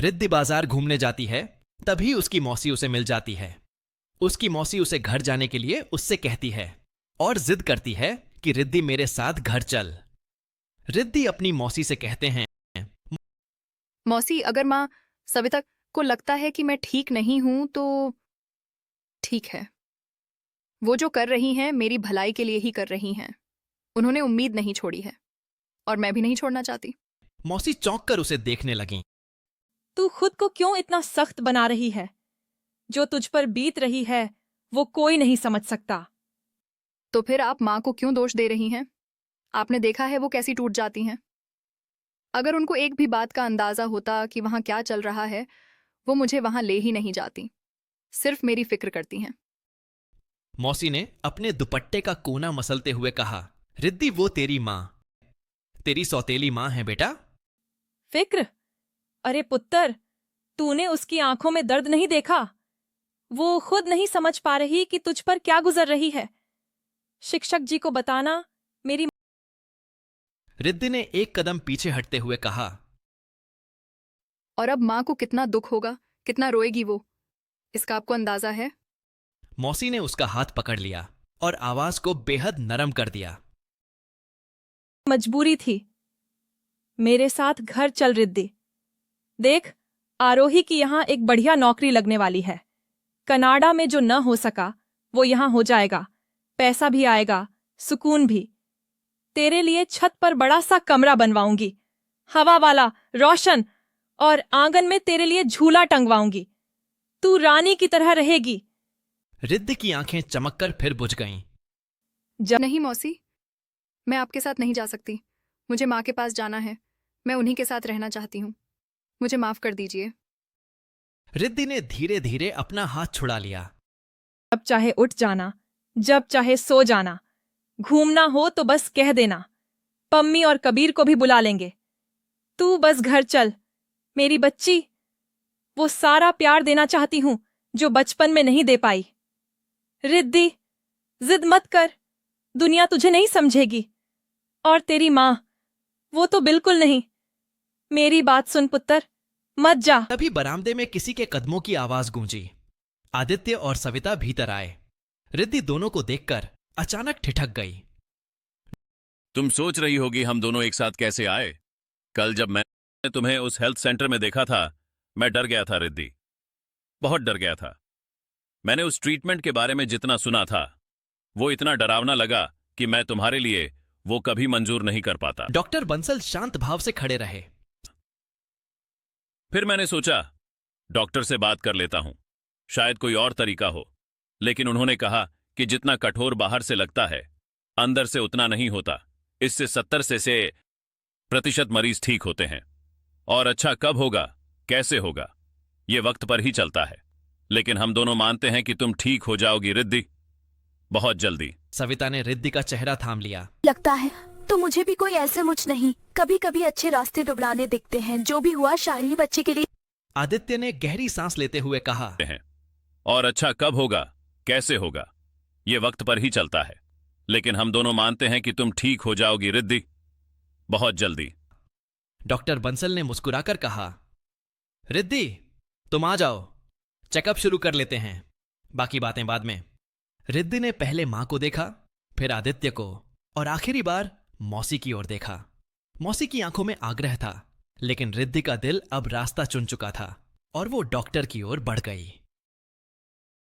रिद्धि बाजार घूमने जाती है, तभी उसकी मौसी उसे मिल जाती है। उसकी मौसी उसे घर जाने के लिए उससे कहती है और जिद करती है कि रिद्धि मेरे साथ घर चल। रिद्धि अपनी मौसी से कहते हैं, मौसी, अगर माँ सविता को लगता है कि मैं ठीक नहीं हूं तो ठीक है। वो जो कर रही हैं मेरी भलाई के लिए ही कर रही हैं। उन्होंने उम्मीद नहीं छोड़ी है और मैं भी नहीं छोड़ना चाहती। मौसी चौंक कर उसे देखने लगीं। तू खुद को क्यों इतना सख्त बना रही है? जो तुझ पर बीत रही है वो कोई नहीं समझ सकता। तो फिर आप माँ को क्यों दोष दे रही हैं? आपने देखा है वो कैसी टूट जाती हैं। अगर उनको एक भी बात का अंदाजा होता कि वहां क्या चल रहा है, वो मुझे वहां ले ही नहीं जाती। सिर्फ मेरी फिक्र करती हैं। मौसी ने अपने दुपट्टे का कोना मसलते हुए कहा, रिद्धि वो तेरी माँ, तेरी सौतेली माँ है बेटा। फिक्र? अरे पुत्र, तूने उसकी आंखों में दर्द नहीं देखा? वो खुद नहीं समझ पा रही कि तुझ पर क्या गुजर रही है। शिक्षक जी को बताना। मेरी रिद्धि ने एक कदम पीछे हटते हुए कहा, और अब माँ को कितना दुख होगा, कितना रोएगी वो, इसका आपको अंदाजा है? मौसी ने उसका हाथ पकड़ लिया और आवाज को बेहद नरम कर दिया। मजबूरी थी। मेरे साथ घर चल रिद्धि। देख, आरोही की यहां एक बढ़िया नौकरी लगने वाली है। कनाडा में जो न हो सका वो यहां हो जाएगा। पैसा भी आएगा, सुकून भी। तेरे लिए छत पर बड़ा सा कमरा बनवाऊंगी, हवा वाला, रोशन, और आंगन में तेरे लिए झूला टंगवाऊंगी। तू रानी की तरह रहेगी। रिद्धि की आंखें चमककर फिर बुझ गईं। नहीं मौसी, मैं आपके साथ नहीं जा सकती। मुझे माँ के पास जाना है। मैं उन्हीं के साथ रहना चाहती हूँ। मुझे माफ कर दीजिए। रिद्धि ने धीरे धीरे अपना हाथ छुड़ा लिया। जब चाहे उठ जाना, जब चाहे सो जाना। घूमना हो तो बस कह देना। पम्मी और कबीर को भी बुला लेंगे। तू बस घर चल, मेरी बच्ची। वो सारा प्यार देना चाहती हूं जो बचपन में नहीं दे पाई। रिद्धि, जिद मत कर। दुनिया तुझे नहीं समझेगी। और तेरी माँ, वो तो बिल्कुल नहीं। मेरी बात सुन पुत्र, मत जा। तभी बरामदे में किसी के कदमों की आवाज गूंजी। आदित्य और सविता भीतर आए। रिद्धि दोनों को देखकर अचानक ठिठक गई। तुम सोच रही होगी हम दोनों एक साथ कैसे आए। कल जब मैंने तुम्हें उस हेल्थ सेंटर में देखा था, मैं डर गया था रिद्धि, बहुत डर गया था। मैंने उस ट्रीटमेंट के बारे में जितना सुना था वो इतना डरावना लगा कि मैं तुम्हारे लिए वो कभी मंजूर नहीं कर पाता। डॉक्टर बंसल शांत भाव से खड़े रहे। फिर मैंने सोचा डॉक्टर से बात कर लेता हूं, शायद कोई और तरीका हो। लेकिन उन्होंने कहा कि जितना कठोर बाहर से लगता है अंदर से उतना नहीं होता। इससे 70% मरीज ठीक होते हैं। और अच्छा कब होगा, कैसे होगा, ये वक्त पर ही चलता है। लेकिन हम दोनों मानते हैं कि तुम ठीक हो जाओगी रिद्धि, बहुत जल्दी। सविता ने रिद्धि का चेहरा थाम लिया। लगता है तो मुझे भी कोई ऐसे मुझ नहीं। कभी कभी अच्छे रास्ते दुबलाने दिखते हैं। जो भी हुआ शालिनी बच्चे के लिए। आदित्य ने गहरी सांस लेते हुए कहा, हैं। और अच्छा कब होगा, कैसे होगा, ये वक्त पर ही चलता है। लेकिन हम दोनों मानते हैं कि तुम ठीक हो जाओगी रिद्धि, बहुत जल्दी। डॉक्टर बंसल ने मुस्कुराकर कहा, रिद्धि तुम आ जाओ, चेकअप शुरू कर लेते हैं, बाकी बातें बाद में। रिद्धि ने पहले मां को देखा, फिर आदित्य को, और आखिरी बार मौसी की ओर देखा। मौसी की आंखों में आग्रह था, लेकिन रिद्धि का दिल अब रास्ता चुन चुका था और वो डॉक्टर की ओर बढ़ गई।